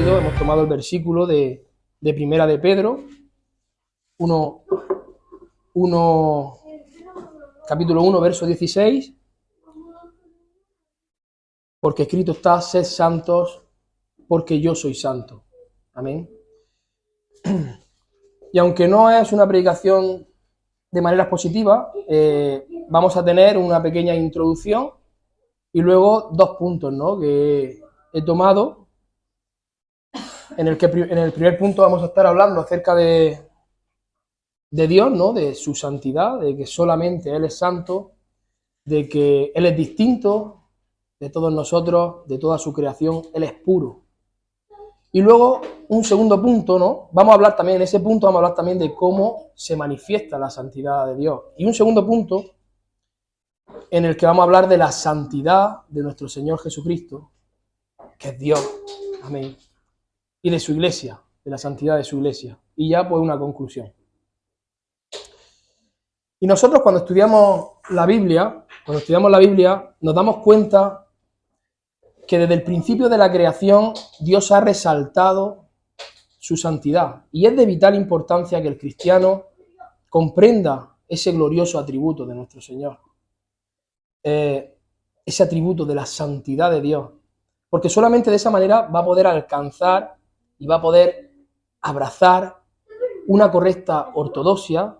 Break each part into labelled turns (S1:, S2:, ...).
S1: Hemos tomado el versículo de Primera de Pedro, capítulo 1, verso 16, porque escrito está, sed santos, porque yo soy santo. Amén. Y aunque no es una predicación de manera positiva, vamos a tener una pequeña introducción y luego dos puntos, ¿no?, que he tomado, en el primer punto vamos a estar hablando acerca de Dios, ¿no?, de su santidad, de que solamente Él es santo, de que Él es distinto de todos nosotros, de toda su creación, Él es puro. Y luego, un segundo punto, ¿no? Vamos a hablar también, en ese punto vamos a hablar también de cómo se manifiesta la santidad de Dios. Y un segundo punto, en el que vamos a hablar de la santidad de nuestro Señor Jesucristo, que es Dios, amén, y de su iglesia, de la santidad de su iglesia. Y ya, pues, una conclusión. Y nosotros cuando estudiamos la Biblia, nos damos cuenta que desde el principio de la creación Dios ha resaltado su santidad. Y es de vital importancia que el cristiano comprenda ese glorioso atributo de nuestro Señor. Ese atributo de la santidad de Dios. Porque solamente de esa manera va a poder alcanzar y va a poder abrazar una correcta ortodoxia,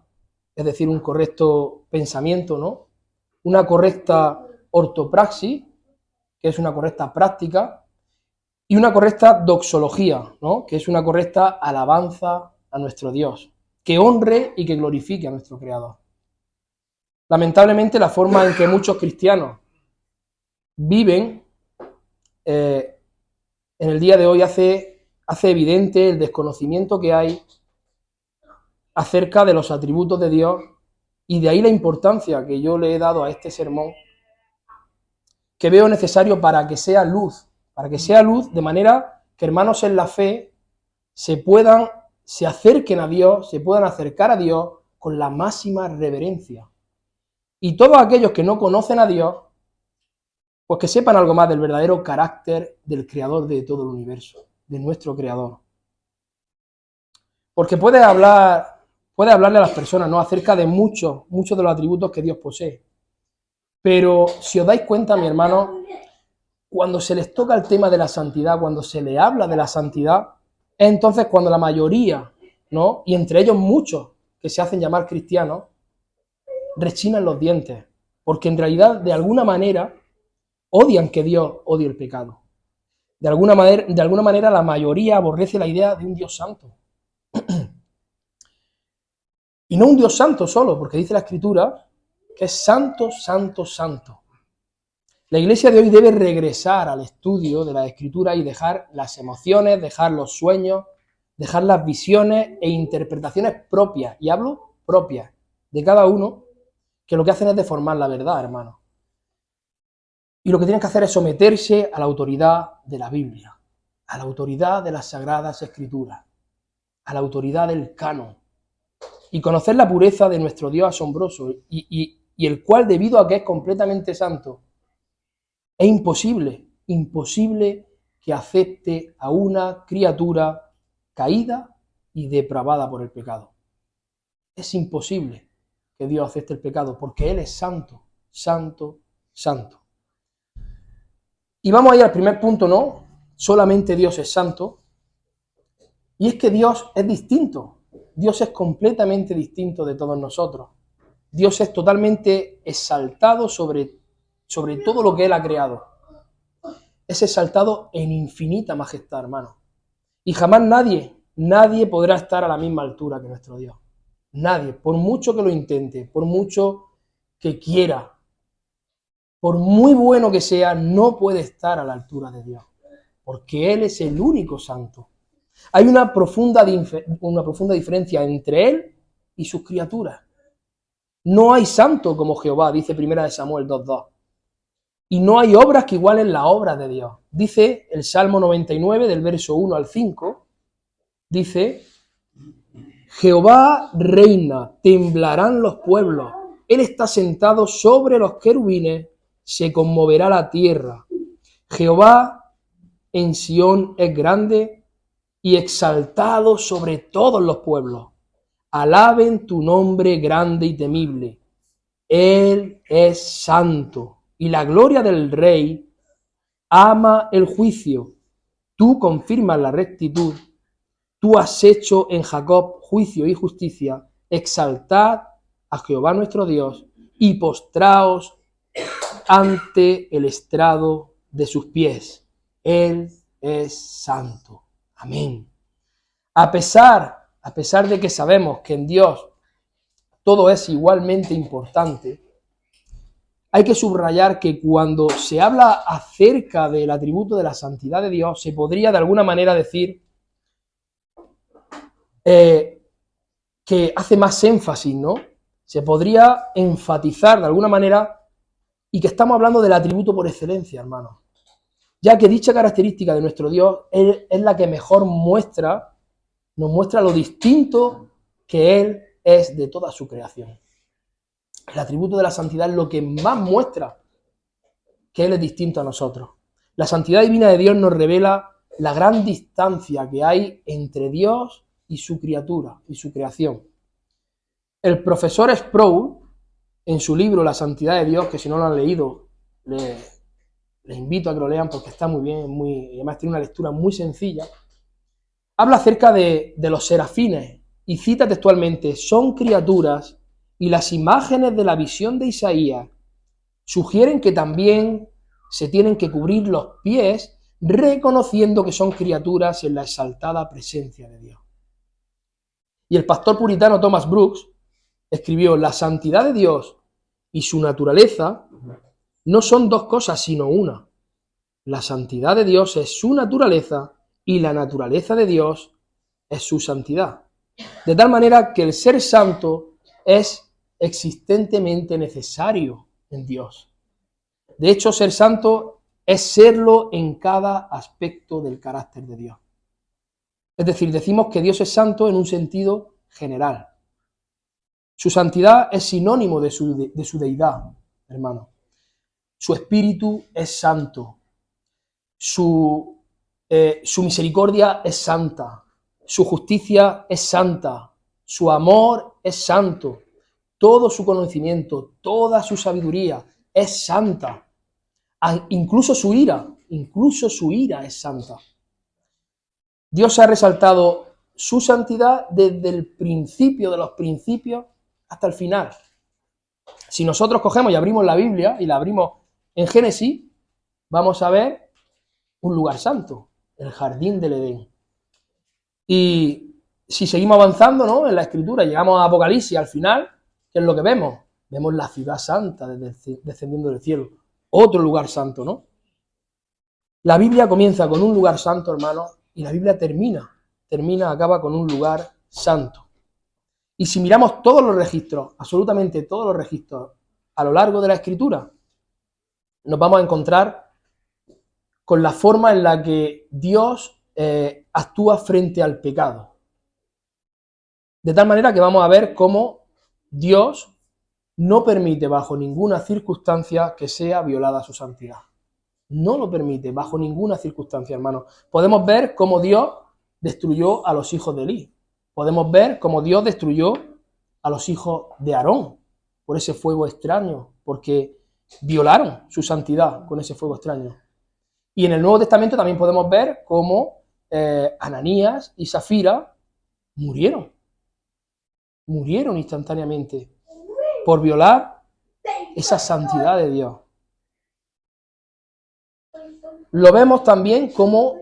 S1: es decir, un correcto pensamiento, ¿no?, una correcta ortopraxis, que es una correcta práctica, y una correcta doxología, ¿no?, que es una correcta alabanza a nuestro Dios, que honre y que glorifique a nuestro Creador. Lamentablemente, la forma en que muchos cristianos viven en el día de hoy hace evidente el desconocimiento que hay acerca de los atributos de Dios, y de ahí la importancia que yo le he dado a este sermón, que veo necesario para que sea luz de manera que hermanos en la fe se acerquen a Dios, se puedan acercar a Dios con la máxima reverencia. Y todos aquellos que no conocen a Dios, pues que sepan algo más del verdadero carácter del Creador de todo el universo, de nuestro Creador. Porque puede hablarle a las personas, ¿no?, acerca de muchos de los atributos que Dios posee. Pero si os dais cuenta, mi hermano, cuando se les toca el tema de la santidad, cuando se le habla de la santidad, es entonces cuando la mayoría, ¿no?, y entre ellos muchos que se hacen llamar cristianos, rechinan los dientes, porque en realidad, de alguna manera, odian que Dios odie el pecado. De alguna manera, la mayoría aborrece la idea de un Dios santo. Y no un Dios santo solo, porque dice la Escritura que es santo, santo, santo. La Iglesia de hoy debe regresar al estudio de la Escritura y dejar las emociones, dejar los sueños, dejar las visiones e interpretaciones propias, y hablo propias, de cada uno, que lo que hacen es deformar la verdad, hermano. Y lo que tienen que hacer es someterse a la autoridad de la Biblia, a la autoridad de las Sagradas Escrituras, a la autoridad del canon, y conocer la pureza de nuestro Dios asombroso, y el cual, debido a que es completamente santo, es imposible que acepte a una criatura caída y depravada por el pecado. Es imposible que Dios acepte el pecado, porque Él es santo, santo, santo. Y vamos a ir al primer punto, ¿no? Solamente Dios es santo. Y es que Dios es distinto. Dios es completamente distinto de todos nosotros. Dios es totalmente exaltado sobre todo lo que Él ha creado. Es exaltado en infinita majestad, hermano. Y jamás nadie podrá estar a la misma altura que nuestro Dios. Nadie, por mucho que lo intente, por mucho que quiera, por muy bueno que sea, no puede estar a la altura de Dios, porque Él es el único santo. Hay una profunda diferencia entre Él y sus criaturas. No hay santo como Jehová, dice 1 Samuel 2:2. Y no hay obras que igualen la obra de Dios. Dice el Salmo 99, del verso 1 al 5, dice: Jehová reina, temblarán los pueblos. Él está sentado sobre los querubines, se conmoverá la tierra. Jehová en Sión es grande y exaltado sobre todos los pueblos. Alaben tu nombre grande y temible. Él es santo, y la gloria del Rey ama el juicio. Tú confirmas la rectitud. Tú has hecho en Jacob juicio y justicia. Exaltad a Jehová nuestro Dios y postraos ante el estrado de sus pies. Él es santo. Amén. A pesar de que sabemos que en Dios todo es igualmente importante, hay que subrayar que cuando se habla acerca del atributo de la santidad de Dios, se podría de alguna manera decir que hace más énfasis, ¿no? Se podría enfatizar de alguna manera y que estamos hablando del atributo por excelencia, hermanos. Ya que dicha característica de nuestro Dios es la que mejor nos muestra lo distinto que Él es de toda su creación. El atributo de la santidad es lo que más muestra que Él es distinto a nosotros. La santidad divina de Dios nos revela la gran distancia que hay entre Dios y su criatura, y su creación. El profesor Sproul, en su libro La santidad de Dios, que si no lo han leído, les invito a que lo lean porque está muy bien, y además tiene una lectura muy sencilla, habla acerca de los serafines y cita textualmente: son criaturas y las imágenes de la visión de Isaías sugieren que también se tienen que cubrir los pies reconociendo que son criaturas en la exaltada presencia de Dios. Y el pastor puritano Thomas Brooks escribió: la santidad de Dios y su naturaleza no son dos cosas sino una. La santidad de Dios es su naturaleza y la naturaleza de Dios es su santidad. De tal manera que el ser santo es existentemente necesario en Dios. De hecho, ser santo es serlo en cada aspecto del carácter de Dios. Es decir, decimos que Dios es santo en un sentido general. Su santidad es sinónimo de su deidad, hermano. Su espíritu es santo. Su misericordia es santa. Su justicia es santa. Su amor es santo. Todo su conocimiento, toda su sabiduría es santa. Incluso su ira es santa. Dios ha resaltado su santidad desde el principio de los principios hasta el final. Si nosotros cogemos y abrimos la Biblia, y la abrimos en Génesis, vamos a ver un lugar santo, el jardín del Edén. Y si seguimos avanzando, ¿no?, en la Escritura, llegamos a Apocalipsis, al final, ¿qué es lo que vemos? Vemos la ciudad santa descendiendo del cielo. Otro lugar santo, ¿no? La Biblia comienza con un lugar santo, hermano, y la Biblia acaba con un lugar santo. Y si miramos todos los registros, absolutamente todos los registros, a lo largo de la Escritura, nos vamos a encontrar con la forma en la que Dios actúa frente al pecado. De tal manera que vamos a ver cómo Dios no permite bajo ninguna circunstancia que sea violada su santidad. No lo permite bajo ninguna circunstancia, hermano. Podemos ver cómo Dios destruyó a los hijos de Elí. Podemos ver cómo Dios destruyó a los hijos de Aarón por ese fuego extraño, porque violaron su santidad con ese fuego extraño. Y en el Nuevo Testamento también podemos ver cómo Ananías y Safira murieron instantáneamente por violar esa santidad de Dios. Lo vemos también como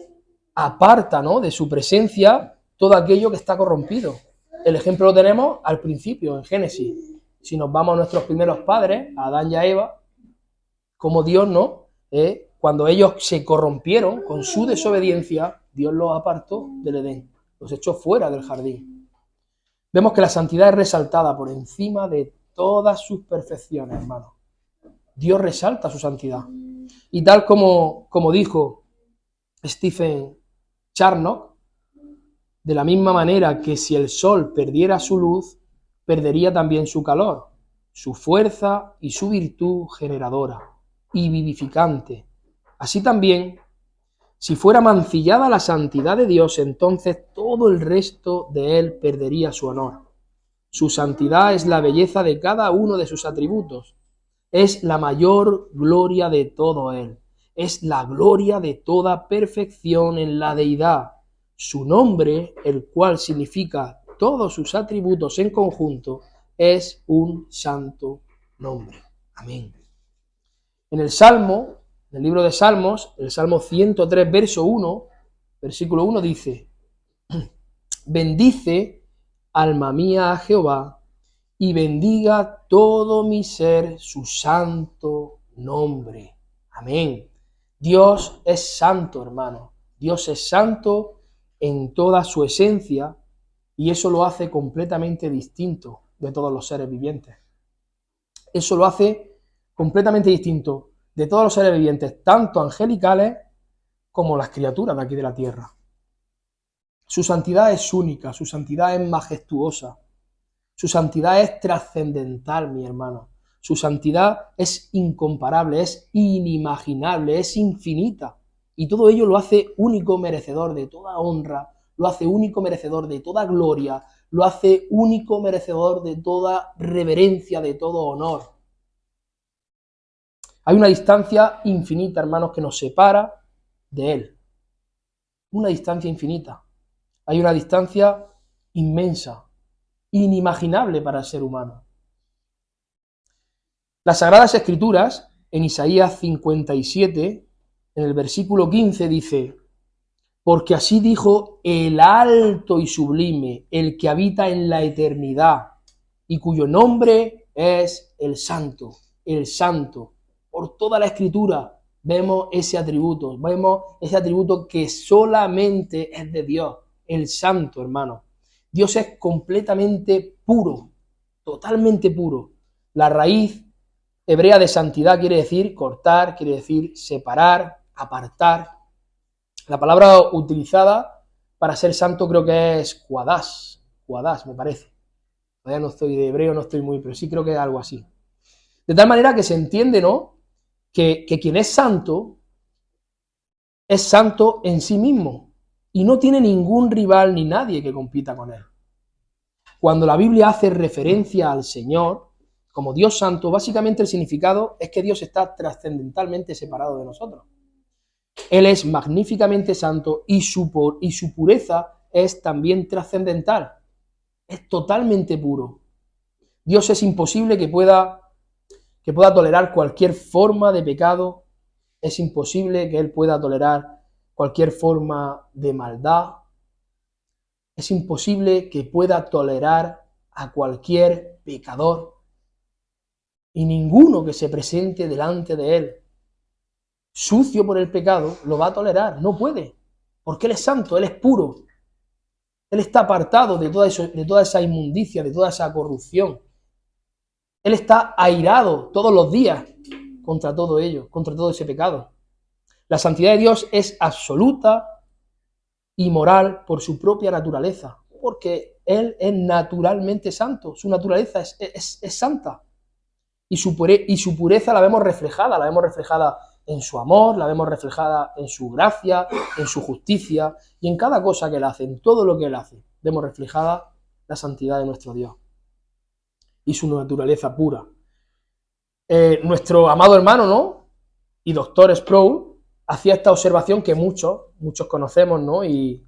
S1: aparta, ¿no?, de su presencia todo aquello que está corrompido. El ejemplo lo tenemos al principio, en Génesis. Si nos vamos a nuestros primeros padres, a Adán y a Eva, como Dios, ¿no?, cuando ellos se corrompieron con su desobediencia, Dios los apartó del Edén, los echó fuera del jardín. Vemos que la santidad es resaltada por encima de todas sus perfecciones, hermano. Dios resalta su santidad. Y tal como dijo Stephen Charnock, de la misma manera que si el sol perdiera su luz, perdería también su calor, su fuerza y su virtud generadora y vivificante. Así también, Si fuera mancillada la santidad de Dios, entonces todo el resto de él perdería su honor. Su santidad es la belleza de cada uno de sus atributos. Es la mayor gloria de todo él. Es la gloria de toda perfección en la deidad. Su nombre, el cual significa todos sus atributos en conjunto, es un santo nombre. Amén. En el Salmo, en el libro de Salmos, el Salmo 103, verso 1, versículo 1 dice: bendice, alma mía, a Jehová, y bendiga todo mi ser su santo nombre. Amén. Dios es santo, hermano. Dios es santo en toda su esencia, y eso lo hace completamente distinto de todos los seres vivientes. Eso lo hace completamente distinto de todos los seres vivientes, tanto angelicales como las criaturas de aquí de la tierra. Su santidad es única, su santidad es majestuosa, su santidad es trascendental, mi hermano. Su santidad es incomparable, es inimaginable, es infinita. Y todo ello lo hace único merecedor de toda honra, lo hace único merecedor de toda gloria, lo hace único merecedor de toda reverencia, de todo honor. Hay una distancia infinita, hermanos, que nos separa de Él. Una distancia infinita. Hay una distancia inmensa, inimaginable para el ser humano. Las Sagradas Escrituras, en Isaías 57, en el versículo 15, dice: porque así dijo el alto y sublime, el que habita en la eternidad, y cuyo nombre es el Santo, el Santo. Por toda la Escritura vemos ese atributo que solamente es de Dios, el Santo, hermano. Dios es completamente puro, totalmente puro. La raíz hebrea de santidad quiere decir cortar, quiere decir separar, apartar. La palabra utilizada para ser santo creo que es cuadás, me parece. Todavía no estoy de hebreo, no estoy muy, pero sí creo que es algo así. De tal manera que se entiende, ¿no?, que quien es santo en sí mismo y no tiene ningún rival ni nadie que compita con él. Cuando la Biblia hace referencia al Señor como Dios santo, básicamente el significado es que Dios está trascendentalmente separado de nosotros. Él es magníficamente santo y su pureza es también trascendental. Es totalmente puro. Dios es imposible que pueda tolerar cualquier forma de pecado. Es imposible que Él pueda tolerar cualquier forma de maldad. Es imposible que pueda tolerar a cualquier pecador. Y ninguno que se presente delante de Él sucio por el pecado, lo va a tolerar, no puede, porque Él es santo, Él es puro, Él está apartado de toda esa inmundicia, de toda esa corrupción. Él está airado todos los días contra todo ello, contra todo ese pecado. La santidad de Dios es absoluta y moral por su propia naturaleza, porque Él es naturalmente santo, su naturaleza es santa, y su pureza la vemos reflejada en su amor, la vemos reflejada en su gracia, en su justicia, y en cada cosa que Él hace, en todo lo que Él hace, vemos reflejada la santidad de nuestro Dios y su naturaleza pura. Nuestro amado hermano, ¿no?, y doctor Sproul hacía esta observación que muchos conocemos, ¿no?, y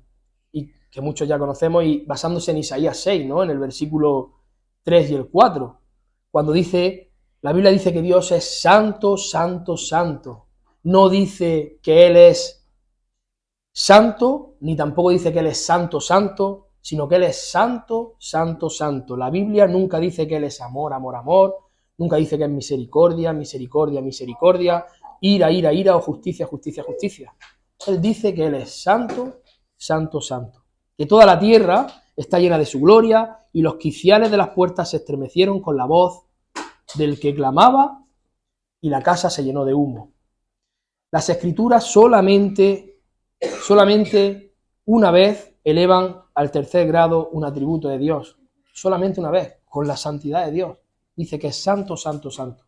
S1: que muchos ya conocemos, y basándose en Isaías 6, ¿no?, en el versículo 3 y el 4, cuando la Biblia dice que Dios es santo, santo, santo. No dice que Él es santo, ni tampoco dice que Él es santo, santo, sino que Él es santo, santo, santo. La Biblia nunca dice que Él es amor, amor, amor, nunca dice que es misericordia, misericordia, misericordia, ira, ira, ira, o justicia, justicia, justicia. Él dice que Él es santo, santo, santo. Que toda la tierra está llena de su gloria, y los quiciales de las puertas se estremecieron con la voz del que clamaba, y la casa se llenó de humo. Las Escrituras solamente una vez elevan al tercer grado un atributo de Dios. Solamente una vez, con la santidad de Dios. Dice que es santo, santo, santo.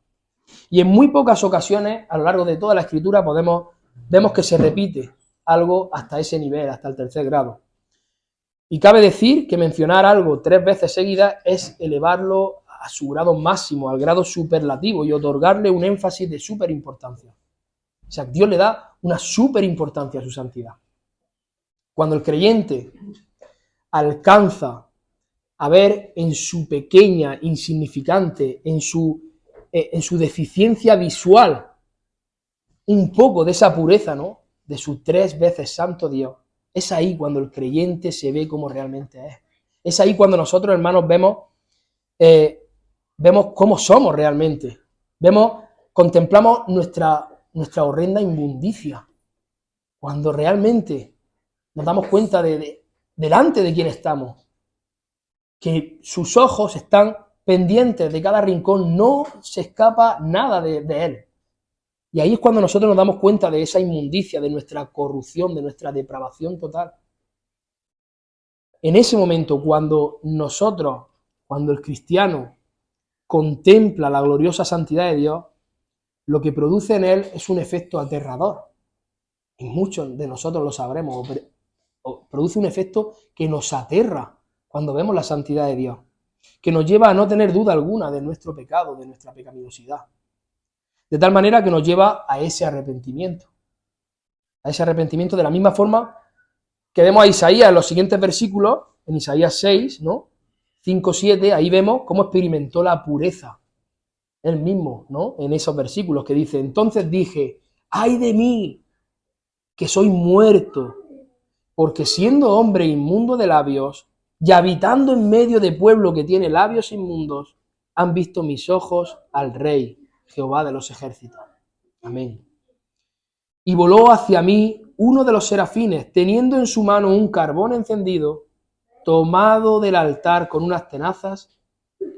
S1: Y en muy pocas ocasiones, a lo largo de toda la Escritura, vemos que se repite algo hasta ese nivel, hasta el tercer grado. Y cabe decir que mencionar algo 3 veces seguidas es elevarlo a su grado máximo, al grado superlativo, y otorgarle un énfasis de superimportancia. O sea, Dios le da una superimportancia a su santidad. Cuando el creyente alcanza a ver en su pequeña, insignificante, en su deficiencia visual, un poco de esa pureza, ¿no?, de su 3 veces santo Dios, es ahí cuando el creyente se ve como realmente es. Es ahí cuando nosotros, hermanos, vemos cómo somos realmente. Contemplamos nuestra horrenda inmundicia. Cuando realmente nos damos cuenta delante de quién estamos, que sus ojos están pendientes de cada rincón, no se escapa nada de él. Y ahí es cuando nosotros nos damos cuenta de esa inmundicia, de nuestra corrupción, de nuestra depravación total. En ese momento, cuando el cristiano contempla la gloriosa santidad de Dios, lo que produce en él es un efecto aterrador. Y muchos de nosotros lo sabremos, produce un efecto que nos aterra cuando vemos la santidad de Dios, que nos lleva a no tener duda alguna de nuestro pecado, de nuestra pecaminosidad. De tal manera que nos lleva a ese arrepentimiento de la misma forma que vemos a Isaías en los siguientes versículos, en Isaías 6, ¿no?, 5, 7, ahí vemos cómo experimentó la pureza él mismo, ¿no?, en esos versículos que dice: entonces dije, ¡ay de mí, que soy muerto! Porque siendo hombre inmundo de labios, y habitando en medio de pueblo que tiene labios inmundos, han visto mis ojos al Rey, Jehová de los ejércitos. Amén. Y voló hacia mí uno de los serafines, teniendo en su mano un carbón encendido, tomado del altar con unas tenazas,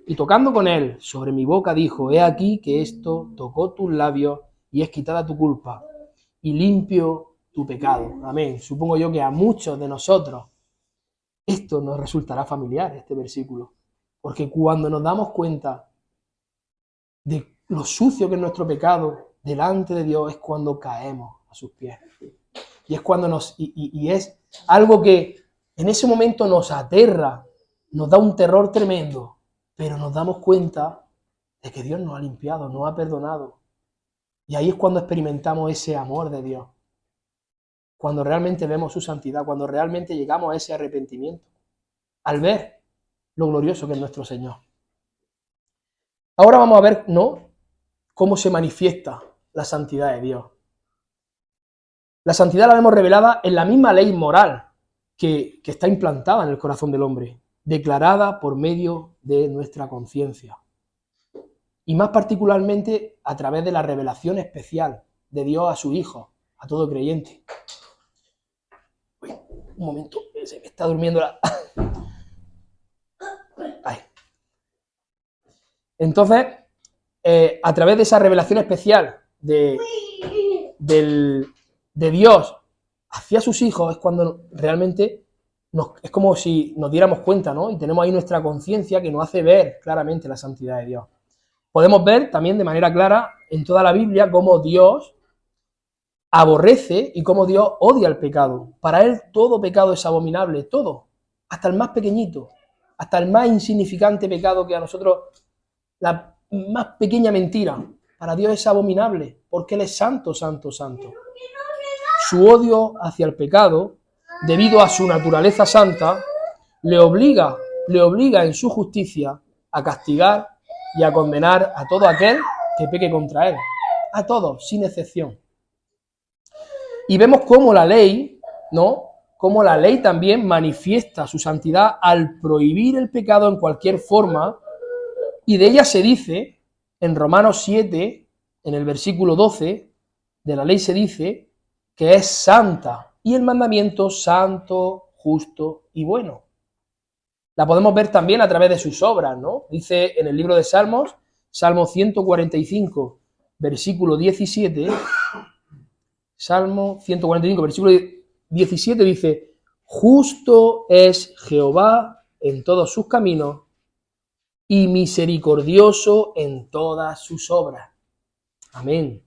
S1: y tocando con él sobre mi boca dijo: he aquí que esto tocó tus labios, y es quitada tu culpa, y limpio tu pecado. Amén. Supongo yo que a muchos de nosotros esto nos resultará familiar, este versículo, porque cuando nos damos cuenta de lo sucio que es nuestro pecado delante de Dios, es cuando caemos a sus pies. Y es cuando y es algo que en ese momento nos aterra, nos da un terror tremendo, pero nos damos cuenta de que Dios nos ha limpiado, nos ha perdonado. Y ahí es cuando experimentamos ese amor de Dios, cuando realmente vemos su santidad, cuando realmente llegamos a ese arrepentimiento, al ver lo glorioso que es nuestro Señor. Ahora vamos a ver, ¿no?, cómo se manifiesta la santidad de Dios. La santidad la vemos revelada en la misma ley moral que está implantada en el corazón del hombre, declarada por medio de nuestra conciencia. Y más particularmente a través de la revelación especial de Dios a su Hijo, a todo creyente. Uy, un momento, se me está durmiendo la... Ay. Entonces, a través de esa revelación especial de Dios hacia sus hijos, es cuando realmente es como si nos diéramos cuenta, ¿no?, y tenemos ahí nuestra conciencia que nos hace ver claramente la santidad de Dios. Podemos ver también de manera clara en toda la Biblia cómo Dios aborrece y cómo Dios odia el pecado. Para él todo pecado es abominable, todo, hasta el más pequeñito, hasta el más insignificante pecado que a nosotros, la más pequeña mentira, para Dios es abominable, porque Él es santo, santo, santo. Su odio hacia el pecado, debido a su naturaleza santa, le obliga en su justicia a castigar y a condenar a todo aquel que peque contra Él, a todos, sin excepción. Y vemos cómo la ley, ¿no?, cómo la ley también manifiesta su santidad al prohibir el pecado en cualquier forma, y de ella se dice, en Romanos 7, en el versículo 12, de la ley se dice que es santa, y el mandamiento santo, justo y bueno. La podemos ver también a través de sus obras, ¿no? Dice en el libro de Salmos, Salmo 145, versículo 17, Salmo 145, versículo 17 dice: justo es Jehová en todos sus caminos y misericordioso en todas sus obras. Amén.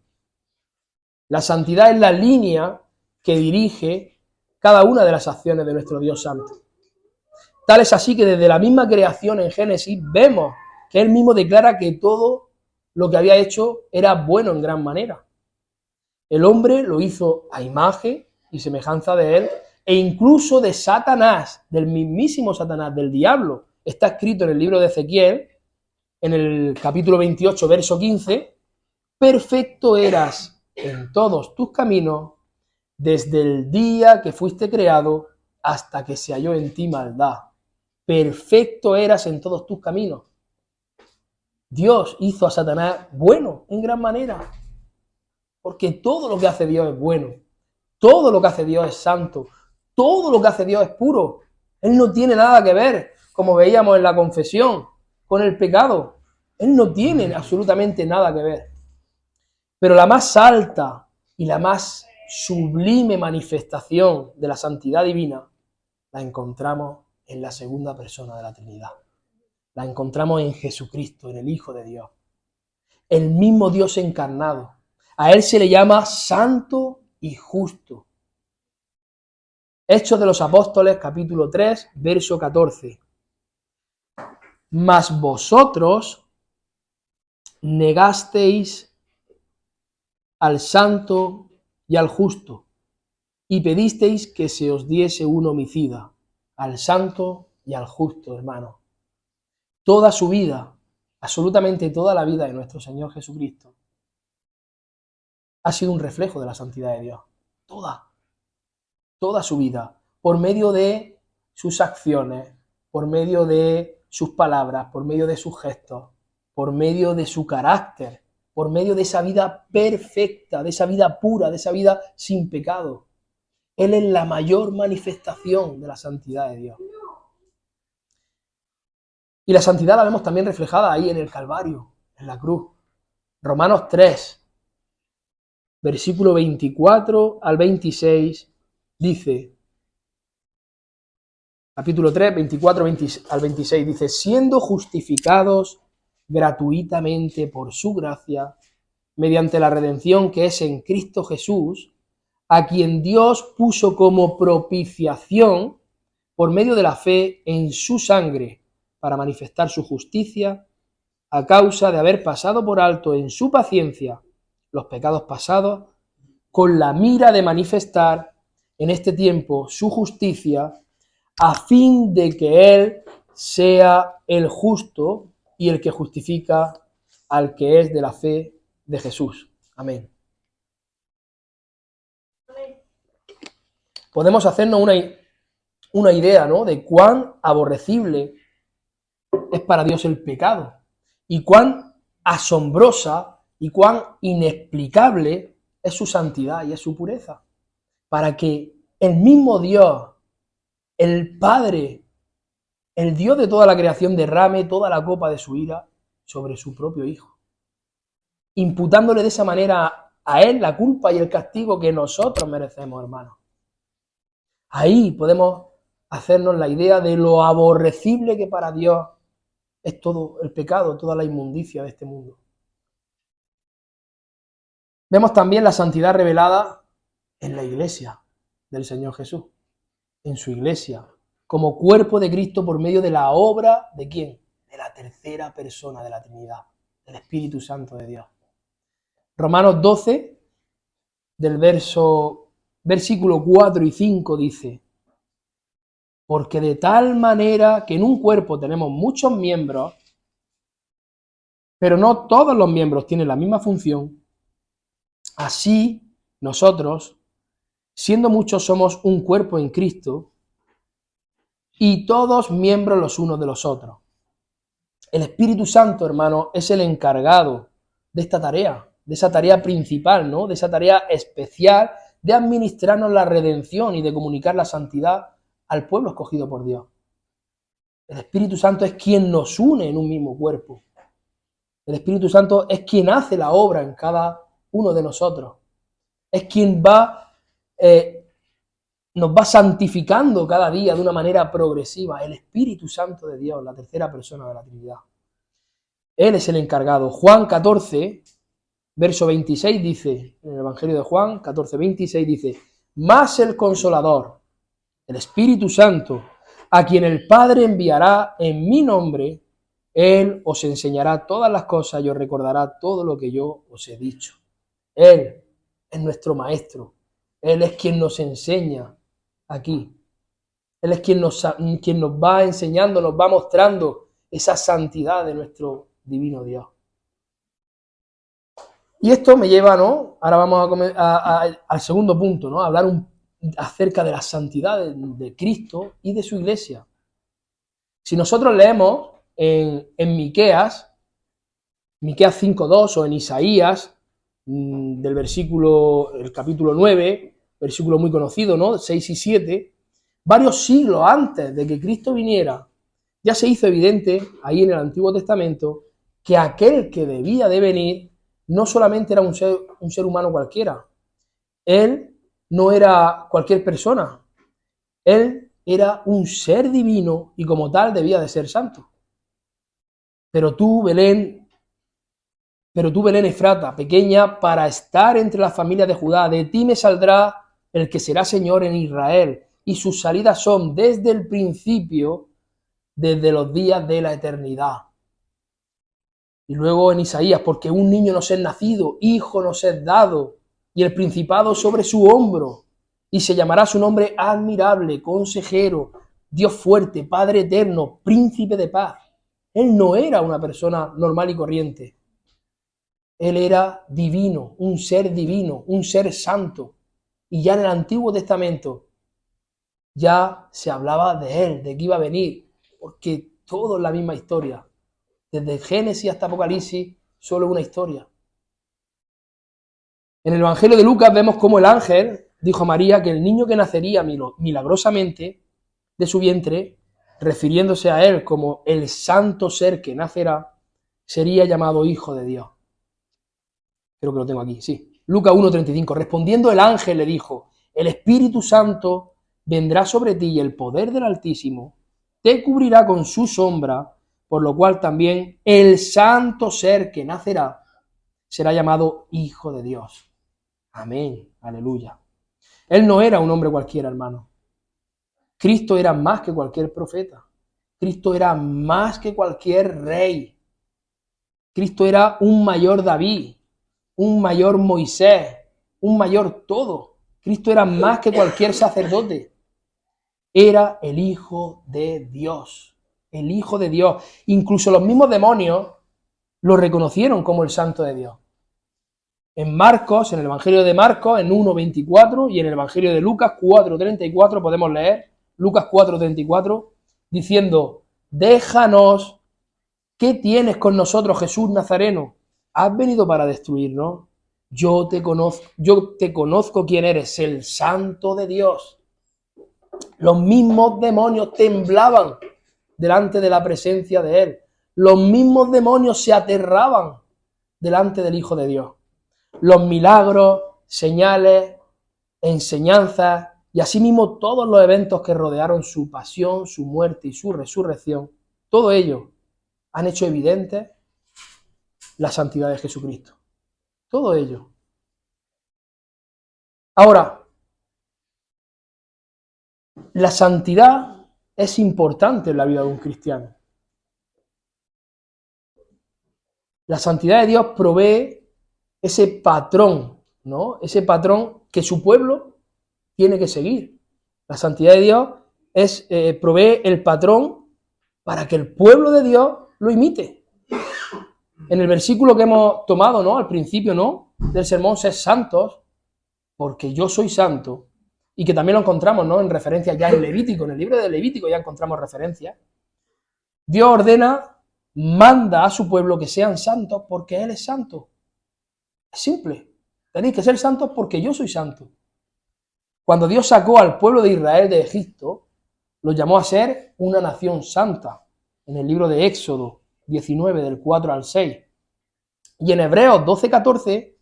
S1: La santidad es la línea que dirige cada una de las acciones de nuestro Dios Santo. Tal es así que desde la misma creación en Génesis vemos que Él mismo declara que todo lo que había hecho era bueno en gran manera. El hombre lo hizo a imagen y semejanza de Él, e incluso de Satanás, del mismísimo Satanás, del diablo. Está escrito en el libro de Ezequiel, en el capítulo 28, verso 15, perfecto eras en todos tus caminos, desde el día que fuiste creado hasta que se halló en ti maldad. Perfecto eras en todos tus caminos. Dios hizo a Satanás bueno en gran manera, porque todo lo que hace Dios es bueno, todo lo que hace Dios es santo, todo lo que hace Dios es puro. Él no tiene nada que ver, como veíamos en la confesión, con el pecado. Él no tiene absolutamente nada que ver. Pero la más alta y la más sublime manifestación de la santidad divina la encontramos en la segunda persona de la Trinidad. La encontramos en Jesucristo, en el Hijo de Dios. El mismo Dios encarnado. A Él se le llama santo y justo. Hechos de los Apóstoles, capítulo 3, verso 14. Mas vosotros negasteis al santo y al justo, y pedisteis que se os diese un homicida, al santo y al justo, hermano. Toda su vida, absolutamente toda la vida de nuestro Señor Jesucristo, ha sido un reflejo de la santidad de Dios. Toda su vida, por medio de sus acciones, por medio de sus palabras, por medio de sus gestos, por medio de su carácter, por medio de esa vida perfecta, de esa vida pura, de esa vida sin pecado. Él es la mayor manifestación de la santidad de Dios. Y la santidad la vemos también reflejada ahí en el Calvario, en la cruz. Romanos 3, versículo 24 al 26, dice, capítulo 3, 24 al 26, dice, siendo justificados gratuitamente por su gracia, mediante la redención que es en Cristo Jesús, a quien Dios puso como propiciación por medio de la fe en su sangre, para manifestar su justicia, a causa de haber pasado por alto en su paciencia los pecados pasados, con la mira de manifestar en este tiempo su justicia, a fin de que Él sea el justo y el que justifica al que es de la fe de Jesús. Amén. Podemos hacernos una idea, ¿no?, de cuán aborrecible es para Dios el pecado y cuán asombrosa y cuán inexplicable es su santidad y es su pureza, para que el mismo Dios, el Padre, el Dios de toda la creación, derrame toda la copa de su ira sobre su propio Hijo, imputándole de esa manera a Él la culpa y el castigo que nosotros merecemos, hermanos. Ahí podemos hacernos la idea de lo aborrecible que para Dios es todo el pecado, toda la inmundicia de este mundo. Vemos también la santidad revelada en la iglesia del Señor Jesús, en su iglesia, como cuerpo de Cristo por medio de la obra ¿de quién? De la tercera persona de la Trinidad, del Espíritu Santo de Dios. Romanos 12, del versículo 4 y 5 dice, porque de tal manera que en un cuerpo tenemos muchos miembros, pero no todos los miembros tienen la misma función, así nosotros, siendo muchos, somos un cuerpo en Cristo y todos miembros los unos de los otros. El Espíritu Santo, hermano, es el encargado de esta tarea, de esa tarea principal, ¿no?, de esa tarea especial de administrarnos la redención y de comunicar la santidad al pueblo escogido por Dios. El Espíritu Santo es quien nos une en un mismo cuerpo. El Espíritu Santo es quien hace la obra en cada uno de nosotros. Es quien nos va santificando cada día de una manera progresiva. El Espíritu Santo de Dios, la tercera persona de la Trinidad. Él es el encargado. Juan 14, verso 26 dice, en el Evangelio de Juan 14, 26 dice, más el Consolador, el Espíritu Santo, a quien el Padre enviará en mi nombre, Él os enseñará todas las cosas y os recordará todo lo que yo os he dicho. Él es nuestro Maestro, Él es quien nos enseña aquí. Él es quien nos va enseñando, nos va mostrando esa santidad de nuestro divino Dios. Y esto me lleva, ¿no? Ahora vamos al segundo punto, ¿no? A hablar acerca de la santidad de Cristo y de su iglesia. Si nosotros leemos en Miqueas 5:2 o en Isaías, el capítulo 9, versículo muy conocido, ¿no? 6 y 7, varios siglos antes de que Cristo viniera, ya se hizo evidente ahí en el Antiguo Testamento que aquel que debía de venir no solamente era un ser humano cualquiera, él no era cualquier persona, él era un ser divino y como tal debía de ser santo. Pero tú, Belén Efrata, pequeña, para estar entre las familias de Judá, de ti me saldrá el que será Señor en Israel, y sus salidas son desde el principio, desde los días de la eternidad. Y luego en Isaías, porque un niño nos es nacido, hijo nos es dado, y el principado sobre su hombro, y se llamará su nombre admirable, consejero, Dios fuerte, Padre eterno, príncipe de paz. Él no era una persona normal y corriente. Él era divino, un ser santo. Y ya en el Antiguo Testamento ya se hablaba de él, de que iba a venir, porque todo es la misma historia. Desde Génesis hasta Apocalipsis, solo una historia. En el Evangelio de Lucas vemos cómo el ángel dijo a María que el niño que nacería milagrosamente de su vientre, refiriéndose a él como el santo ser que nacerá, sería llamado Hijo de Dios. Creo que lo tengo aquí, sí. Lucas 1:35. Respondiendo el ángel le dijo: el Espíritu Santo vendrá sobre ti y el poder del Altísimo te cubrirá con su sombra, por lo cual también el santo ser que nacerá será llamado Hijo de Dios. Amén, aleluya. Él no era un hombre cualquiera, hermano. Cristo era más que cualquier profeta. Cristo era más que cualquier rey. Cristo era un mayor David, un mayor Moisés, un mayor todo. Cristo era más que cualquier sacerdote. Era el Hijo de Dios. El Hijo de Dios. Incluso los mismos demonios lo reconocieron como el Santo de Dios. En Marcos, en el Evangelio de Marcos, en 1:24, y en el Evangelio de Lucas 4:34 podemos leer, Lucas 4:34, diciendo: déjanos, ¿qué tienes con nosotros, Jesús Nazareno? ¿Has venido para destruirnos? Yo te conozco quién eres, el Santo de Dios. Los mismos demonios temblaban delante de la presencia de Él. Los mismos demonios se aterraban delante del Hijo de Dios. Los milagros, señales, enseñanzas y asimismo todos los eventos que rodearon su pasión, su muerte y su resurrección, todo ello han hecho evidente la santidad de Jesucristo. Todo ello. Ahora, la santidad es importante en la vida de un cristiano. La santidad de Dios provee ese patrón, ¿no? Ese patrón que su pueblo tiene que seguir. La santidad de Dios provee el patrón para que el pueblo de Dios lo imite. En el versículo que hemos tomado, ¿no? Al principio, ¿no? Del sermón, sed santos, porque yo soy santo, y que también lo encontramos, ¿no? En referencia ya en Levítico, en el libro de Levítico ya encontramos referencias. Dios ordena, manda a su pueblo que sean santos porque Él es santo. Es simple. Tenéis que ser santos porque yo soy santo. Cuando Dios sacó al pueblo de Israel de Egipto, lo llamó a ser una nación santa, en el libro de Éxodo 19, del 4 al 6. Y en Hebreos 12:14,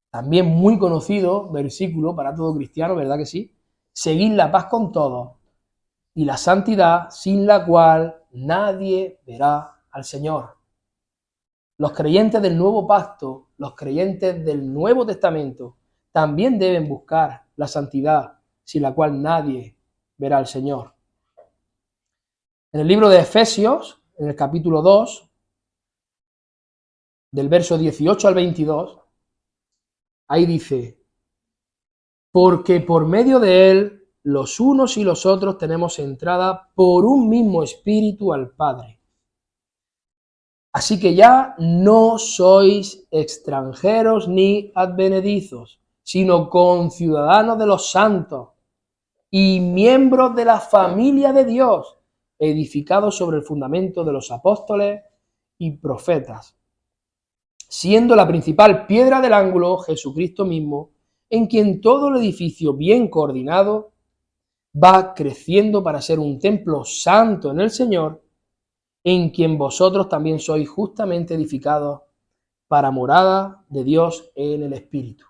S1: también muy conocido versículo para todo cristiano, ¿verdad que sí? Seguid la paz con todos y la santidad, sin la cual nadie verá al Señor. Los creyentes del Nuevo Pacto, los creyentes del Nuevo Testamento, también deben buscar la santidad, sin la cual nadie verá al Señor. En el libro de Efesios, en el capítulo 2, del verso 18 al 22, ahí dice: porque por medio de él, los unos y los otros tenemos entrada por un mismo espíritu al Padre. Así que ya no sois extranjeros ni advenedizos, sino conciudadanos de los santos y miembros de la familia de Dios, edificados sobre el fundamento de los apóstoles y profetas, siendo la principal piedra del ángulo Jesucristo mismo, en quien todo el edificio bien coordinado va creciendo para ser un templo santo en el Señor, en quien vosotros también sois justamente edificados para morada de Dios en el Espíritu.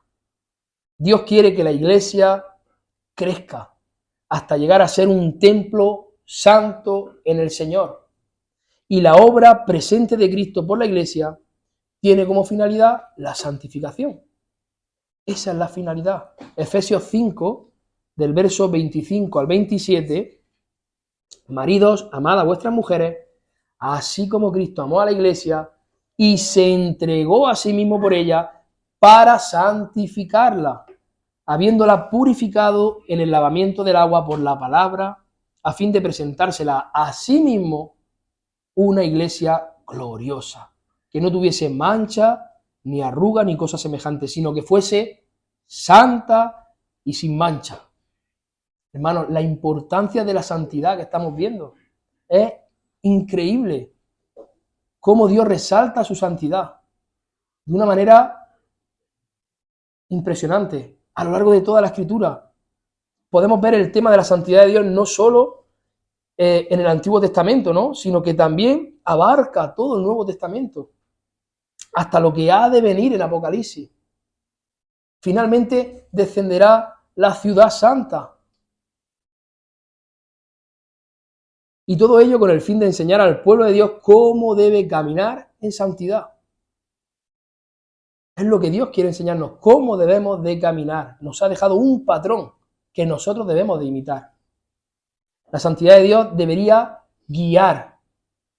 S1: Dios quiere que la iglesia crezca hasta llegar a ser un templo santo en el Señor. Y la obra presente de Cristo por la iglesia tiene como finalidad la santificación. Esa es la finalidad. Efesios 5, del verso 25 al 27, maridos, amad a vuestras mujeres, así como Cristo amó a la iglesia y se entregó a sí mismo por ella para santificarla, habiéndola purificado en el lavamiento del agua por la palabra, a fin de presentársela a sí mismo una iglesia gloriosa, que no tuviese mancha, ni arruga, ni cosa semejante, sino que fuese santa y sin mancha. Hermanos, la importancia de la santidad que estamos viendo es increíble. Cómo Dios resalta su santidad de una manera impresionante a lo largo de toda la Escritura. Podemos ver el tema de la santidad de Dios no solo en el Antiguo Testamento, ¿no?, sino que también abarca todo el Nuevo Testamento, hasta lo que ha de venir en Apocalipsis. Finalmente descenderá la ciudad santa. Y todo ello con el fin de enseñar al pueblo de Dios cómo debe caminar en santidad. Es lo que Dios quiere enseñarnos, cómo debemos de caminar. Nos ha dejado un patrón que nosotros debemos de imitar. La santidad de Dios debería guiar.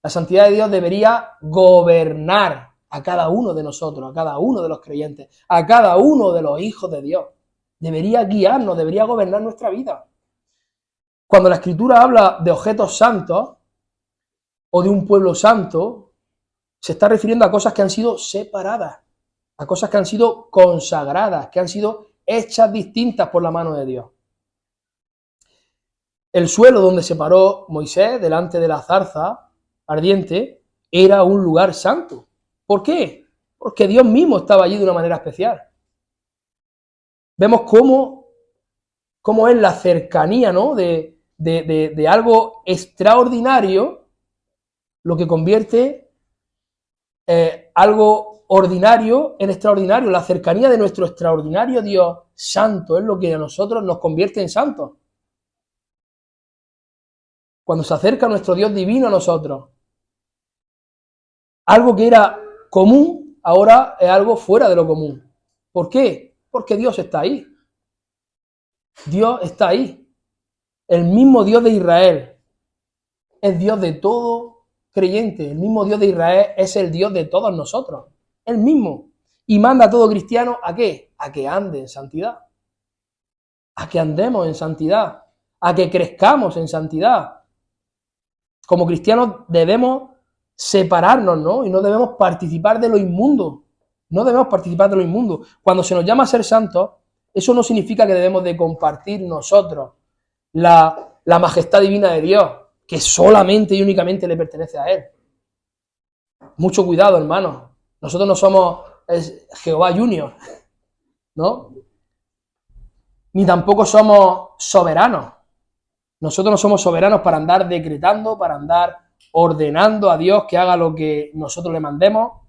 S1: La santidad de Dios debería gobernar a cada uno de nosotros, a cada uno de los creyentes, a cada uno de los hijos de Dios. Debería guiarnos, debería gobernar nuestra vida. Cuando la Escritura habla de objetos santos o de un pueblo santo, se está refiriendo a cosas que han sido separadas, a cosas que han sido consagradas, que han sido hechas distintas por la mano de Dios. El suelo donde se paró Moisés delante de la zarza ardiente era un lugar santo. ¿Por qué? Porque Dios mismo estaba allí de una manera especial. Vemos cómo es la cercanía, ¿no?, de algo extraordinario, lo que convierte algo ordinario en extraordinario. La cercanía de nuestro extraordinario Dios santo es lo que a nosotros nos convierte en santos. Cuando se acerca nuestro Dios divino a nosotros, algo que era común ahora es algo fuera de lo común. ¿Por qué? Porque Dios está ahí. Dios está ahí. El mismo Dios de Israel es Dios de todo creyente. El mismo Dios de Israel es el Dios de todos nosotros. El mismo. Y manda a todo cristiano ¿a qué? A que ande en santidad. A que andemos en santidad. A que crezcamos en santidad. Como cristianos debemos separarnos, ¿no? Y no debemos participar de lo inmundo. No debemos participar de lo inmundo. Cuando se nos llama a ser santos, eso no significa que debemos de compartir nosotros la majestad divina de Dios, que solamente y únicamente le pertenece a Él. Mucho cuidado, hermanos. Nosotros no somos Jehová Junior, ¿no? Ni tampoco somos soberanos. Nosotros no somos soberanos para andar decretando, para andar ordenando a Dios que haga lo que nosotros le mandemos.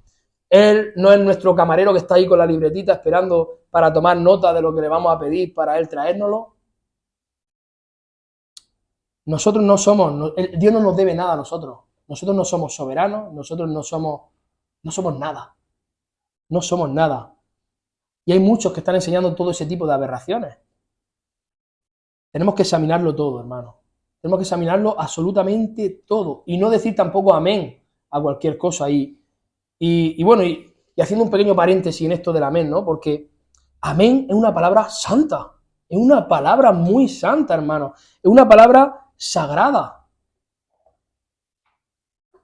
S1: Él no es nuestro camarero que está ahí con la libretita esperando para tomar nota de lo que le vamos a pedir para Él traérnoslo. Nosotros no somos, Dios no nos debe nada a nosotros. Nosotros no somos soberanos, nosotros no somos nada. No somos nada. Y hay muchos que están enseñando todo ese tipo de aberraciones. Tenemos que examinarlo todo, hermano. Tenemos que examinarlo absolutamente todo. Y no decir tampoco amén a cualquier cosa. Bueno, haciendo un pequeño paréntesis en esto del amén, ¿no? Porque amén es una palabra santa. Es una palabra muy santa, hermano. Es una palabra sagrada.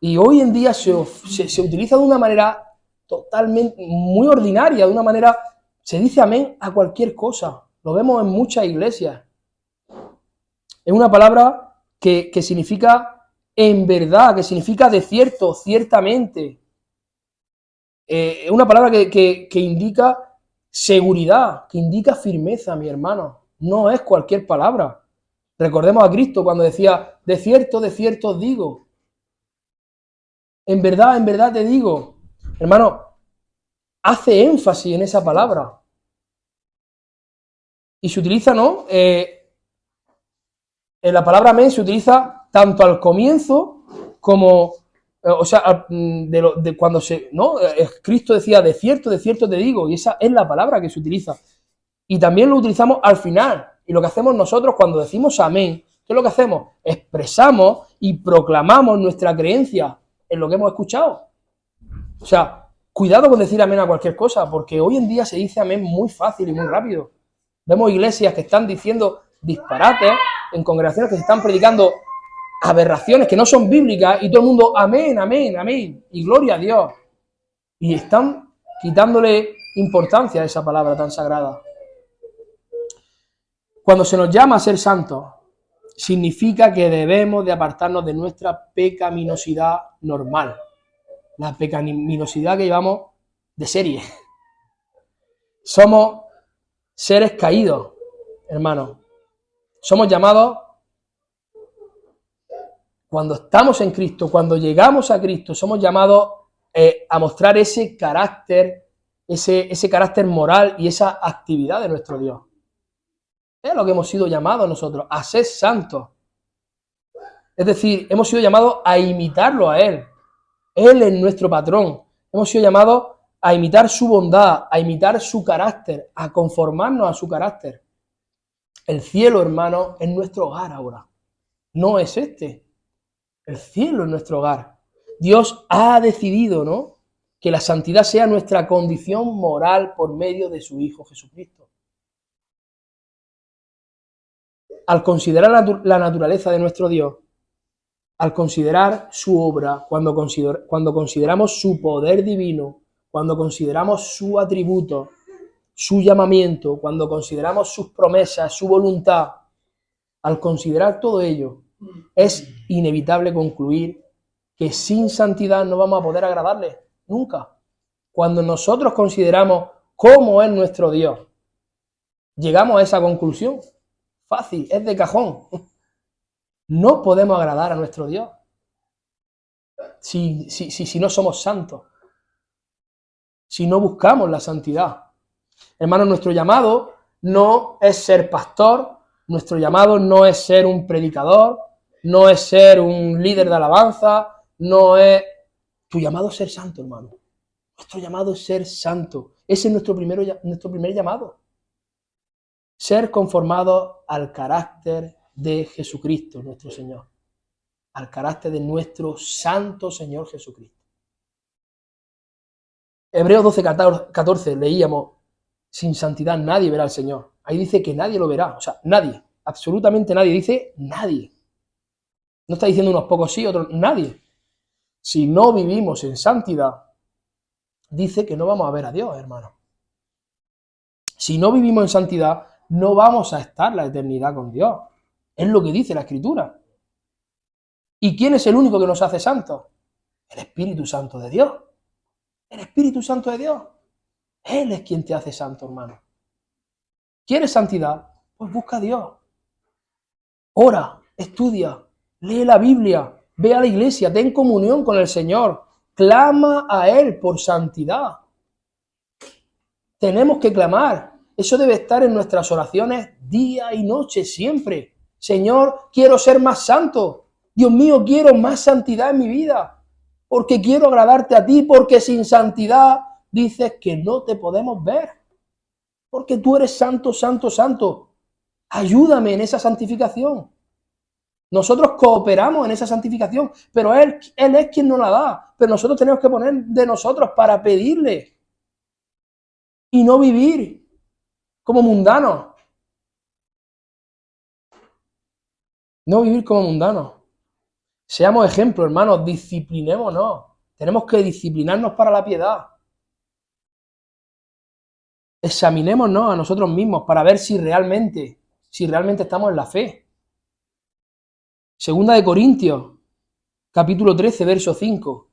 S1: Y hoy en día se utiliza de una manera totalmente, muy ordinaria, de una manera, se dice amén a cualquier cosa. Lo vemos en muchas iglesias. Es una palabra que significa en verdad, que significa de cierto, ciertamente. Es una palabra que indica seguridad, que indica firmeza, mi hermano. No es cualquier palabra. Recordemos a Cristo cuando decía, de cierto os digo. En verdad te digo. Hermano, hace énfasis en esa palabra. Y se utiliza, ¿no? La palabra amén se utiliza tanto al comienzo como, de cuando ¿no? Cristo decía, de cierto te digo, y esa es la palabra que se utiliza. Y también lo utilizamos al final. Y lo que hacemos nosotros cuando decimos amén, ¿qué es lo que hacemos? Expresamos y proclamamos nuestra creencia en lo que hemos escuchado. O sea, cuidado con decir amén a cualquier cosa, porque hoy en día se dice amén muy fácil y muy rápido. Vemos iglesias que están diciendo disparates, en congregaciones que se están predicando aberraciones que no son bíblicas y todo el mundo amén, amén, amén, y gloria a Dios. Y están quitándole importancia a esa palabra tan sagrada. Cuando se nos llama a ser santos, significa que debemos de apartarnos de nuestra pecaminosidad normal, la pecaminosidad que llevamos de serie. Somos seres caídos, hermanos. Somos llamados, cuando estamos en Cristo, cuando llegamos a Cristo, somos llamados a mostrar ese carácter moral y esa actividad de nuestro Dios. Es lo que hemos sido llamados nosotros, a ser santos. Es decir, hemos sido llamados a imitarlo a Él. Él es nuestro patrón. Hemos sido llamados a imitar su bondad, a imitar su carácter, a conformarnos a su carácter. El cielo, hermano, es nuestro hogar ahora. No es este. El cielo es nuestro hogar. Dios ha decidido, ¿no?, que la santidad sea nuestra condición moral por medio de su Hijo Jesucristo. Al considerar la naturaleza de nuestro Dios, al considerar su obra, cuando consideramos su poder divino, cuando consideramos su atributo, su llamamiento, cuando consideramos sus promesas, su voluntad, al considerar todo ello, es inevitable concluir que sin santidad no vamos a poder agradarle, nunca. Cuando nosotros consideramos cómo es nuestro Dios, llegamos a esa conclusión. Fácil, es de cajón. No podemos agradar a nuestro Dios si no somos santos, si no buscamos la santidad. Hermanos, nuestro llamado no es ser pastor, nuestro llamado no es ser un predicador, no es ser un líder de alabanza, no es... Tu llamado es ser santo, hermano. Nuestro llamado es ser santo. Ese es nuestro primer llamado. Ser conformados al carácter de Jesucristo, nuestro Señor. Al carácter de nuestro santo Señor Jesucristo. Hebreos 12:14 leíamos, sin santidad nadie verá al Señor. Ahí dice que nadie lo verá, o sea, nadie, absolutamente nadie, dice nadie. No está diciendo unos pocos sí, otros nadie. Si no vivimos en santidad, dice que no vamos a ver a Dios, hermano. Si no vivimos en santidad, no vamos a estar la eternidad con Dios. Es lo que dice la Escritura. ¿Y quién es el único que nos hace santos? El Espíritu Santo de Dios. El Espíritu Santo de Dios. Él es quien te hace santo, hermano. ¿Quieres santidad? Pues busca a Dios. Ora, estudia, lee la Biblia, ve a la iglesia, ten comunión con el Señor, clama a Él por santidad. Tenemos que clamar. Eso debe estar en nuestras oraciones día y noche, siempre. Señor, quiero ser más santo. Dios mío, quiero más santidad en mi vida. Porque quiero agradarte a ti, porque sin santidad dices que no te podemos ver. Porque tú eres santo, santo, santo. Ayúdame en esa santificación. Nosotros cooperamos en esa santificación, pero Él es quien nos la da. Pero nosotros tenemos que poner de nosotros para pedirle y no vivir como mundanos. No vivir como mundanos. Seamos ejemplo, hermanos, disciplinémonos. Tenemos que disciplinarnos para la piedad. Examinémonos a nosotros mismos para ver si realmente estamos en la fe. Segunda de Corintios, capítulo 13, verso 5.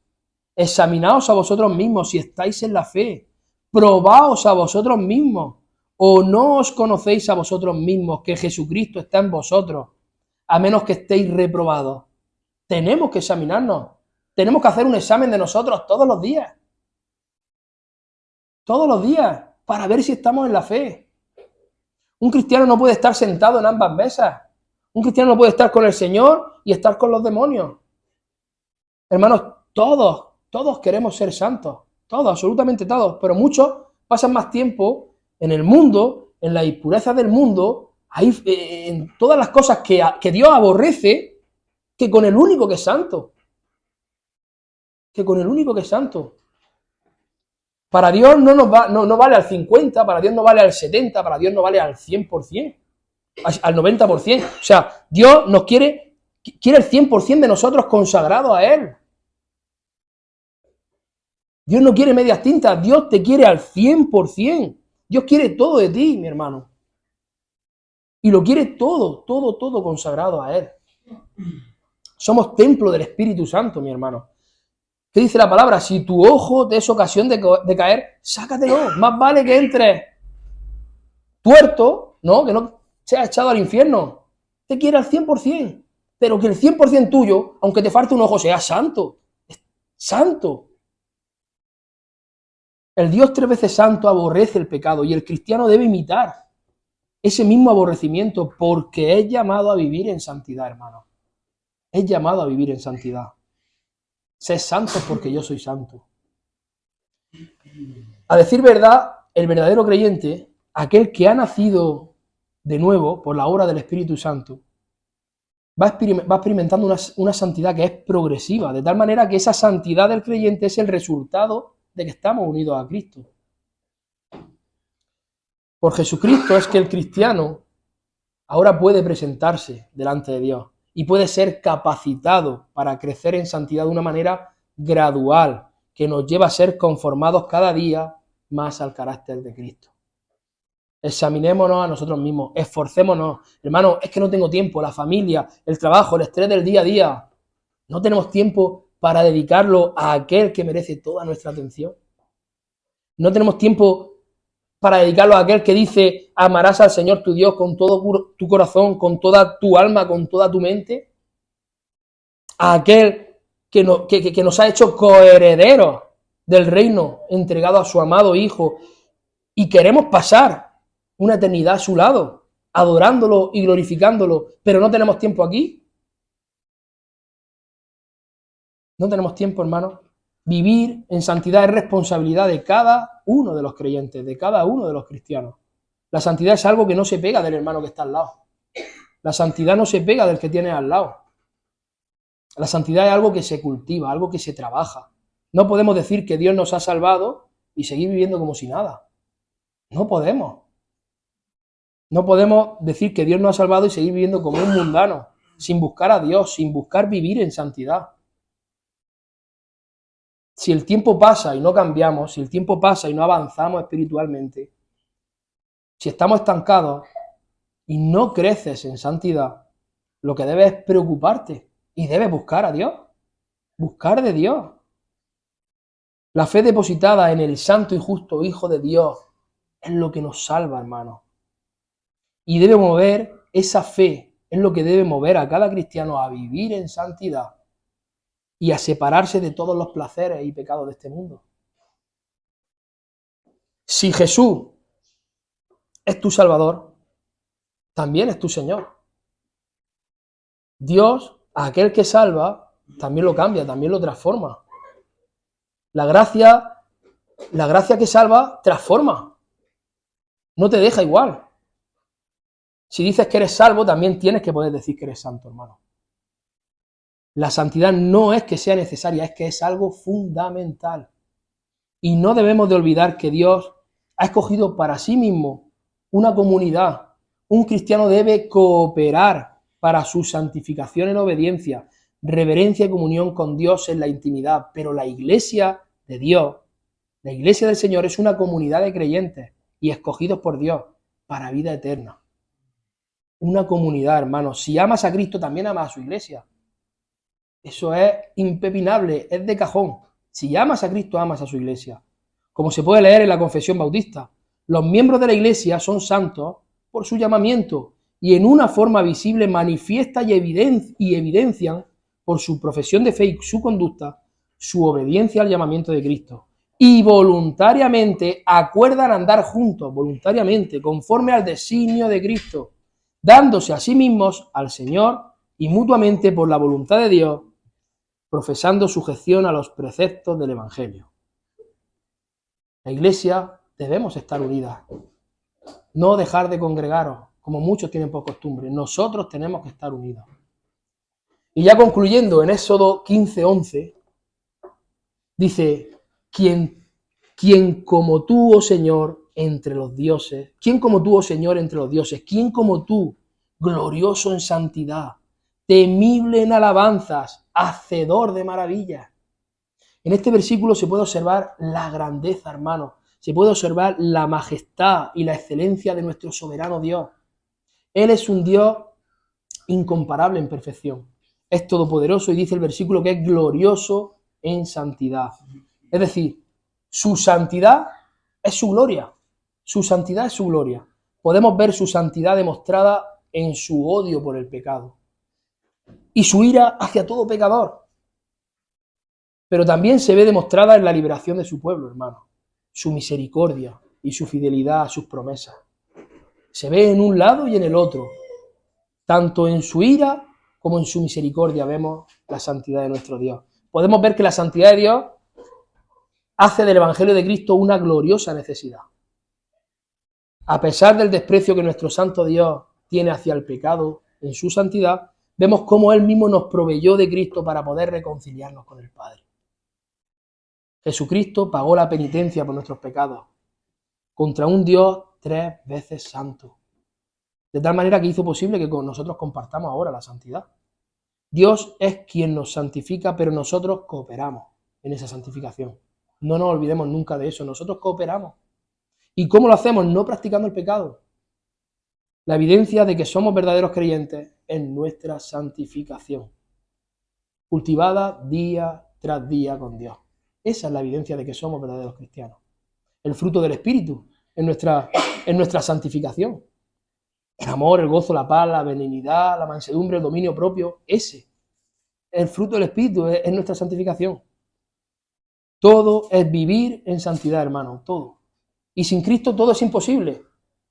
S1: Examinaos a vosotros mismos si estáis en la fe. Probaos a vosotros mismos. ¿O no os conocéis a vosotros mismos que Jesucristo está en vosotros, a menos que estéis reprobados? Tenemos que examinarnos. Tenemos que hacer un examen de nosotros todos los días. Todos los días, para ver si estamos en la fe. Un cristiano no puede estar sentado en ambas mesas. Un cristiano no puede estar con el Señor y estar con los demonios. Hermanos, todos queremos ser santos. Todos, absolutamente todos. Pero muchos pasan más tiempo en el mundo, en la impureza del mundo, ahí, en todas las cosas que Dios aborrece, que con el único que es santo. Que con el único que es santo. Para Dios no vale al 50%, para Dios no vale al 70%, para Dios no vale al 100%, al 90%. O sea, Dios nos quiere el 100% de nosotros consagrados a Él. Dios no quiere medias tintas, Dios te quiere al 100%. Dios quiere todo de ti, mi hermano. Y lo quiere todo consagrado a Él. Somos templo del Espíritu Santo, mi hermano. ¿Qué dice la palabra? Si tu ojo te es ocasión de caer, sácatelo. Más vale que entres tuerto, ¿no? Que no seas echado al infierno. Te quiere al 100%. Pero que el 100% tuyo, aunque te falte un ojo, sea santo. Santo. El Dios 3 veces santo aborrece el pecado y el cristiano debe imitar ese mismo aborrecimiento porque es llamado a vivir en santidad, hermano. Es llamado a vivir en santidad. Sed santos porque yo soy santo. A decir verdad, el verdadero creyente, aquel que ha nacido de nuevo por la obra del Espíritu Santo, va experimentando una santidad que es progresiva, de tal manera que esa santidad del creyente es el resultado de que estamos unidos a Cristo. Por Jesucristo es que el cristiano ahora puede presentarse delante de Dios y puede ser capacitado para crecer en santidad de una manera gradual, que nos lleva a ser conformados cada día más al carácter de Cristo. Examinémonos a nosotros mismos, esforcémonos. Hermano, es que no tengo tiempo, la familia, el trabajo, el estrés del día a día. No tenemos tiempo para dedicarlo a aquel que merece toda nuestra atención. No tenemos tiempo para dedicarlo a aquel que dice, amarás al Señor tu Dios con todo tu corazón, con toda tu alma, con toda tu mente. A aquel que nos ha hecho coherederos del reino entregado a su amado Hijo y queremos pasar una eternidad a su lado, adorándolo y glorificándolo, pero no tenemos tiempo aquí. No tenemos tiempo, hermano. Vivir en santidad es responsabilidad de cada uno de los creyentes, de cada uno de los cristianos. La santidad es algo que no se pega del hermano que está al lado. La santidad no se pega del que tiene al lado. La santidad es algo que se cultiva, algo que se trabaja. No podemos decir que Dios nos ha salvado y seguir viviendo como si nada. No podemos. No podemos decir que Dios nos ha salvado y seguir viviendo como un mundano, sin buscar a Dios, sin buscar vivir en santidad. Si el tiempo pasa y no cambiamos, si el tiempo pasa y no avanzamos espiritualmente, si estamos estancados y no creces en santidad, lo que debes es preocuparte y debes buscar a Dios, buscar de Dios. La fe depositada en el santo y justo Hijo de Dios es lo que nos salva, hermano. Y debe mover esa fe, es lo que debe mover a cada cristiano a vivir en santidad y a separarse de todos los placeres y pecados de este mundo. Si Jesús es tu Salvador, también es tu Señor. Dios, a aquel que salva, también lo cambia, también lo transforma. La gracia que salva, transforma. No te deja igual. Si dices que eres salvo, también tienes que poder decir que eres santo, hermano. La santidad no es que sea necesaria, es que es algo fundamental. Y no debemos de olvidar que Dios ha escogido para sí mismo una comunidad. Un cristiano debe cooperar para su santificación en obediencia, reverencia y comunión con Dios en la intimidad. Pero la iglesia de Dios, la iglesia del Señor, es una comunidad de creyentes y escogidos por Dios para vida eterna. Una comunidad, hermanos. Si amas a Cristo, también amas a su iglesia. Eso es impepinable, es de cajón. Si amas a Cristo, amas a su iglesia. Como se puede leer en la Confesión Bautista, los miembros de la iglesia son santos por su llamamiento y en una forma visible manifiesta y evidencian por su profesión de fe y su conducta su obediencia al llamamiento de Cristo. Y voluntariamente acuerdan andar juntos, voluntariamente, conforme al designio de Cristo, dándose a sí mismos al Señor y mutuamente por la voluntad de Dios, profesando sujeción a los preceptos del Evangelio. La iglesia debemos estar unidas, no dejar de congregaros, como muchos tienen por costumbre. Nosotros tenemos que estar unidos. Y ya concluyendo, en Éxodo 15:11, dice, ¿quién como tú, oh Señor, entre los dioses? ¿Quién como tú, oh Señor, entre los dioses? ¿Quién como tú, glorioso en santidad, temible en alabanzas, hacedor de maravillas? En este versículo se puede observar la grandeza, hermano. Se puede observar la majestad y la excelencia de nuestro soberano Dios. Él es un Dios incomparable en perfección. Es todopoderoso y dice el versículo que es glorioso en santidad. Es decir, su santidad es su gloria. Su santidad es su gloria. Podemos ver su santidad demostrada en su odio por el pecado y su ira hacia todo pecador. Pero también se ve demostrada en la liberación de su pueblo, hermano. Su misericordia y su fidelidad a sus promesas. Se ve en un lado y en el otro. Tanto en su ira como en su misericordia vemos la santidad de nuestro Dios. Podemos ver que la santidad de Dios hace del Evangelio de Cristo una gloriosa necesidad. A pesar del desprecio que nuestro santo Dios tiene hacia el pecado en su santidad, vemos cómo Él mismo nos proveyó de Cristo para poder reconciliarnos con el Padre. Jesucristo pagó la penitencia por nuestros pecados contra un Dios 3 veces santo, de tal manera que hizo posible que con nosotros compartamos ahora la santidad. Dios es quien nos santifica, pero nosotros cooperamos en esa santificación. No nos olvidemos nunca de eso, nosotros cooperamos. ¿Y cómo lo hacemos? No practicando el pecado. La evidencia de que somos verdaderos creyentes es nuestra santificación, cultivada día tras día con Dios. Esa es la evidencia de que somos verdaderos cristianos. El fruto del Espíritu en nuestra santificación. El amor, el gozo, la paz, la benignidad, la mansedumbre, el dominio propio, ese. El fruto del Espíritu es nuestra santificación. Todo es vivir en santidad, hermano, todo. Y sin Cristo todo es imposible.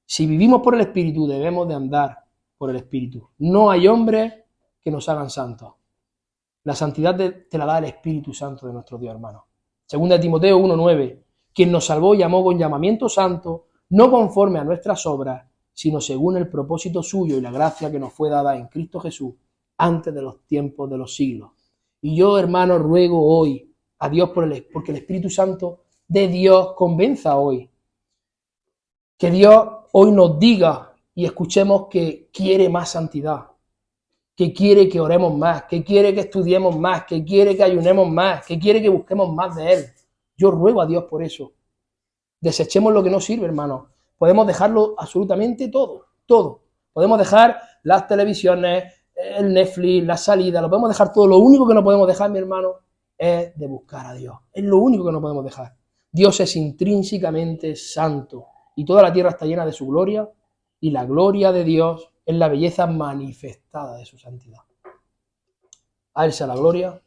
S1: Si vivimos por el Espíritu, debemos de andar por el Espíritu. No hay hombres que nos hagan santos. La santidad te la da el Espíritu Santo de nuestro Dios, hermano. Segunda de Timoteo 1:9, quien nos salvó y llamó con llamamiento santo, no conforme a nuestras obras, sino según el propósito suyo y la gracia que nos fue dada en Cristo Jesús antes de los tiempos de los siglos. Y yo, hermano, ruego hoy a Dios porque el Espíritu Santo de Dios convenza hoy. Que Dios hoy nos diga y escuchemos que quiere más santidad, que quiere que oremos más, que quiere que estudiemos más, que quiere que ayunemos más, que quiere que busquemos más de Él. Yo ruego a Dios por eso. Desechemos lo que no sirve, hermano. Podemos dejarlo absolutamente todo, todo. Podemos dejar las televisiones, el Netflix, la salida, lo podemos dejar todo. Lo único que no podemos dejar, mi hermano, es de buscar a Dios. Es lo único que no podemos dejar. Dios es intrínsecamente santo y toda la tierra está llena de su gloria y la gloria de Dios es la belleza manifestada de su santidad. A Él sea la gloria